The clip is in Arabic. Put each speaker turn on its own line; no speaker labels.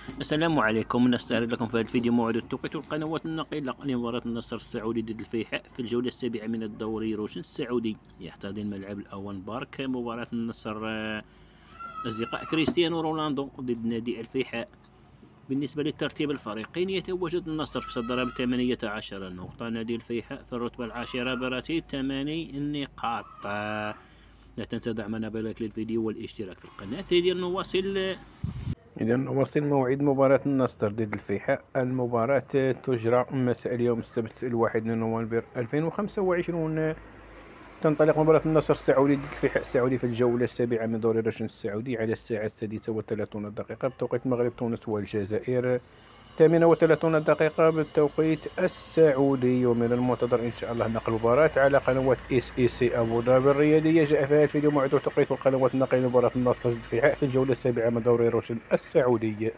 السلام عليكم. نستعرض لكم في هذا الفيديو موعد التوقيت والقنوات الناقلة لمباراة النصر السعودي ضد الفيحاء في الجولة السابعة من الدوري روشن السعودي. يحتضن ملعب الأوان بارك مباراة النصر أصدقاء كريستيانو رونالدو ضد نادي الفيحاء. بالنسبة للترتيب الفريقين، يتواجد النصر في الصدارة ب18 نقطة، نادي الفيحاء في الرتبة العاشرة برصيد 8 نقاط. لا تنسى دعمنا بلايك للفيديو والاشتراك في القناة. إذا نواصل موعد مباراة النصر ضد الفيحاء. المباراة تجرى مساء اليوم السبت 1 نوفمبر 2025. تنطلق مباراة النصر السعودي ضد الفيحاء السعودي في الجولة السابعة من دوري روشن السعودي على الساعة 36:30 بتوقيت المغرب، تونس والجزائر 38 بالتوقيت السعودي. ومن المنتظر إن شاء الله نقل المباراة على قنوات SEC أبو ظبي الرياضية. جاء في هذا الفيديو موعد وتوقيت والقنوات الناقلة لمباراة النصر ضد الفيحاء في الجولة السابعة من دوري روشن السعودي.